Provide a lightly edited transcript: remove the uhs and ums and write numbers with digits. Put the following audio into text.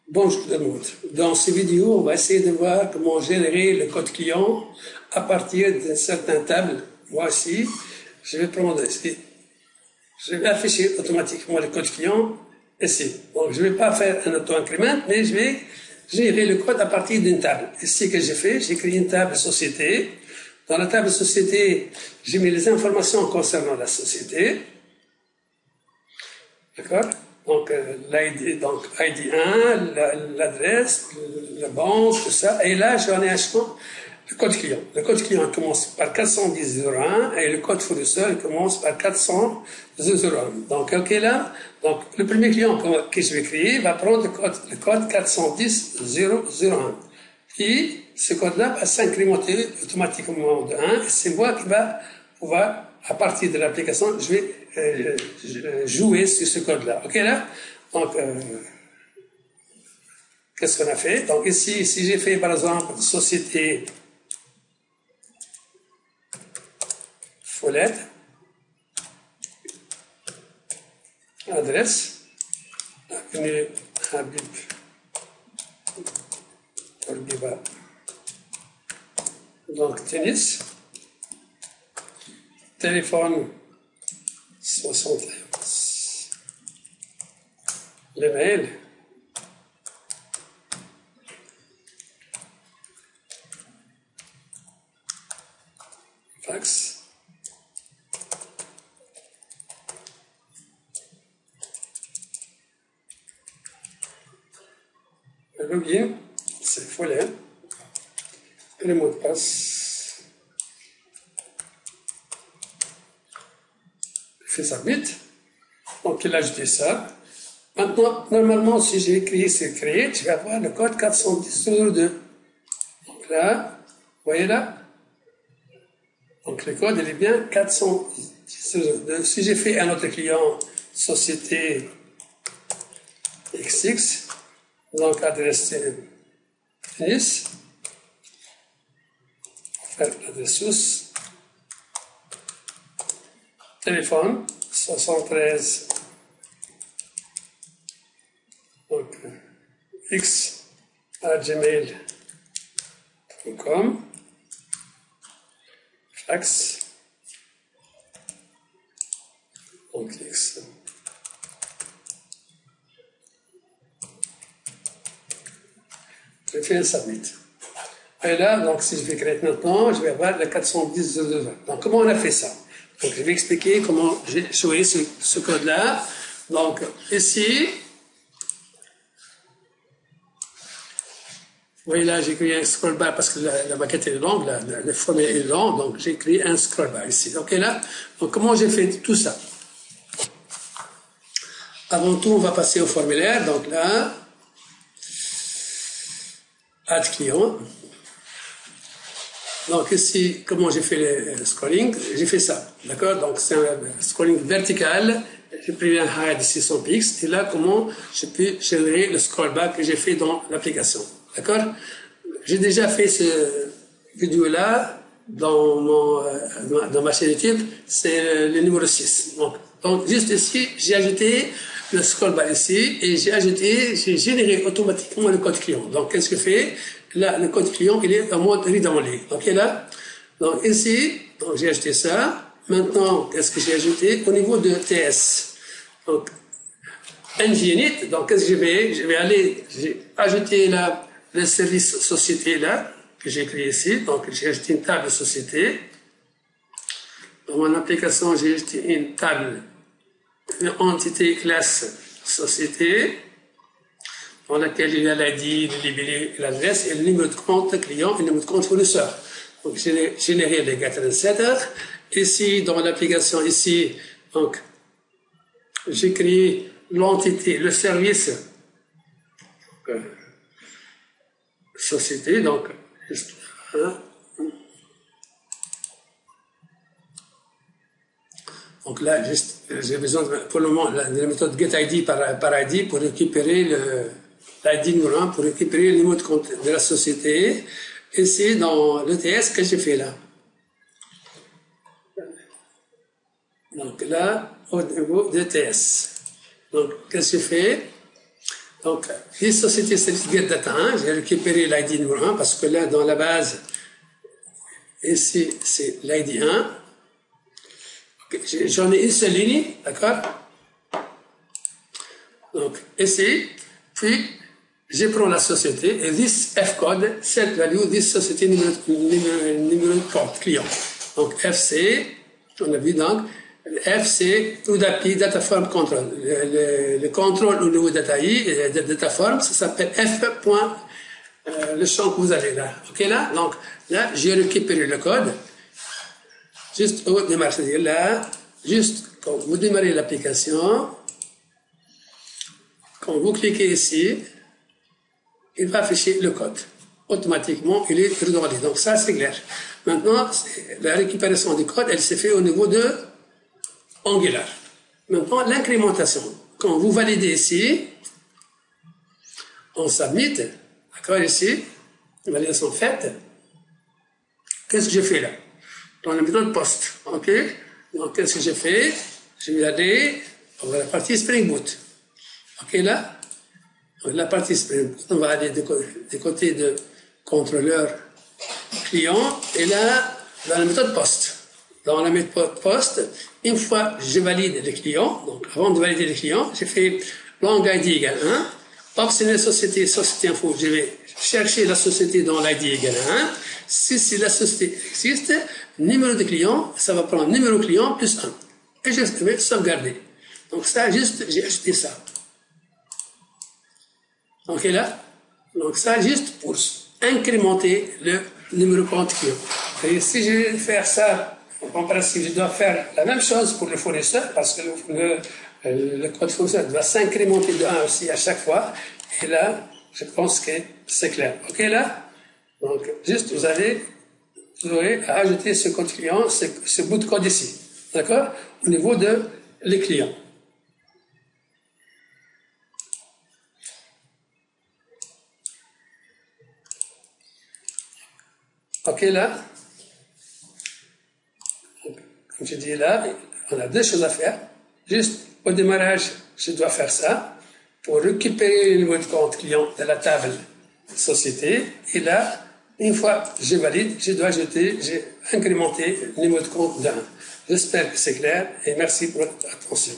Bonjour tout le monde. Dans cette vidéo, on va essayer de voir comment générer le code client à partir d'une certaine table. Voici, je vais prendre ici. Je vais afficher automatiquement le code client ici. Donc, je ne vais pas faire un auto-increment, mais je vais générer le code à partir d'une table. Ici, que j'ai fait, j'ai créé une table société. Dans la table société, j'ai mis les informations concernant la société. D'accord? Donc, l'ID, donc ID 1, l'adresse, la banque, tout ça. Et là, j'en ai un champ, le code client. Le code client commence par 410.01 et le code fournisseur commence par 410.01. Donc, OK, là, donc, le premier client que je vais créer va prendre le code 410.001. Puis, ce code-là va s'incrémenter automatiquement de 1 et c'est moi qui va pouvoir, à partir de l'application, je vais jouer sur ce code-là. OK, là? Donc, qu'est-ce qu'on a fait? Donc, ici, si j'ai fait, par exemple, société Follette, adresse, avenue Habib Bourguiba, donc tennis, téléphone 71, le mail, fax, le login, c'est Follet, et le mot de passe, je fais submit, donc il a ajouté ça. Maintenant, normalement, si j'ai créé ce create, je vais avoir le code 410.02. Donc là, vous voyez là? Donc le code, il est bien 410.02. Si j'ai fait un autre client, société XX, donc adresse tennis, faire l'adresse source, téléphone 73, donc x@gmail.com, fax, donc x. Je fais un submit. Et là, donc, si je vais créer maintenant, je vais avoir le 410.02. Donc, comment on a fait ça? Donc, je vais expliquer comment j'ai joué ce code-là. Donc, ici, vous voyez là, j'ai créé un scroll bar parce que la maquette est longue, le format est long, donc j'ai créé un scroll bar ici. OK, là, donc comment j'ai fait tout ça? Avant tout, on va passer au formulaire. Donc là, add client. Donc ici, comment j'ai fait le scrolling? J'ai fait ça, d'accord? Donc c'est un scrolling vertical. J'ai pris un height de 600 pixels. Et là, comment je peux générer le scroll bar que j'ai fait dans l'application, d'accord? J'ai déjà fait ce vidéo-là dans ma chaîne YouTube. C'est le numéro 6. Donc juste ici, j'ai ajouté le scroll bar ici et j'ai généré automatiquement le code client. Donc qu'est-ce que je fais? Là, le code client, il est en mode read-only. OK, là? Donc, ici, donc, j'ai ajouté ça. Maintenant, qu'est-ce que j'ai ajouté? Au niveau de TS. Donc, nginit. Donc, qu'est-ce que je vais? Je vais aller, j'ai ajouté là, le service société là, que j'ai créé ici. Donc, j'ai ajouté une table société. Dans mon application, j'ai ajouté une table, une entité classe société, dans laquelle il y a l'ID, le libellé, l'adresse et le numéro de compte client et le numéro de compte fournisseur. Donc, j'ai généré les getter et setter. Ici, dans l'application, ici, donc, j'ai créé l'entité, le service société, donc, donc là, j'ai besoin pour le moment de la méthode getID par ID pour récupérer l'ID numéro 1 pour récupérer le numéro de compte de la société. Et c'est dans l'ETS que j'ai fait là. Donc là, au niveau d'ETS. Donc, qu'est-ce que j'ai fait? Donc, les sociétés Get Data 1, j'ai récupéré l'ID numéro 1 parce que là, dans la base, ici, c'est l'ID 1. Okay, j'en ai une seule ligne, d'accord? Donc, ici, puis, je prends la société et this F-code, set value, this société numéro de code client. Donc, FC, on a vu donc, FC, UDAPI, Data Form Control. Le contrôle au niveau data I, data form, ça s'appelle F. Le champ que vous avez là. OK, là? Donc, là, j'ai récupéré le code. Juste au démarrage, c'est-à-dire là, juste quand vous démarrez l'application, quand vous cliquez ici, il va afficher le code. Automatiquement, il est redondé. Donc ça, c'est clair. Maintenant, la récupération du code, elle s'est faite au niveau de Angular. Maintenant, l'incrémentation. Quand vous validez ici, on submit, d'accord, ici, validation faite. Qu'est-ce que j'ai fait là? Dans la méthode post, ok? Donc, qu'est-ce que j'ai fait? Je vais aller dans la partie Spring Boot. Ok, là? La partie Spring Boot, on va aller du côté de contrôleur client, et là, dans la méthode post. Dans la méthode post, une fois que je valide les clients, donc avant de valider les clients, j'ai fait long ID égale 1, optionnel société info, je vais chercher la société dans l'ID égale 1. Si la société existe, numéro de client, ça va prendre numéro client plus 1. Et je vais sauvegarder. Donc ça, juste, j'ai ajouté ça. Ok là? Donc ça, juste pour incrémenter le numéro compte client. Et si je vais faire ça, en principe, je dois faire la même chose pour le fournisseur, parce que le code fournisseur doit s'incrémenter de 1 aussi à chaque fois. Et là, je pense que c'est clair. Ok là? Donc, juste, vous aurez à ajouter ce code client, ce bout de code ici. D'accord? Au niveau de les clients. Ok là? Comme je dis là, on a deux choses à faire. Juste au démarrage, je dois faire ça pour récupérer le niveau de compte client de la table société. Et là, une fois que je valide, je dois ajouter, j'ai incrémenté le niveau de compte d'un. J'espère que c'est clair et merci pour votre attention.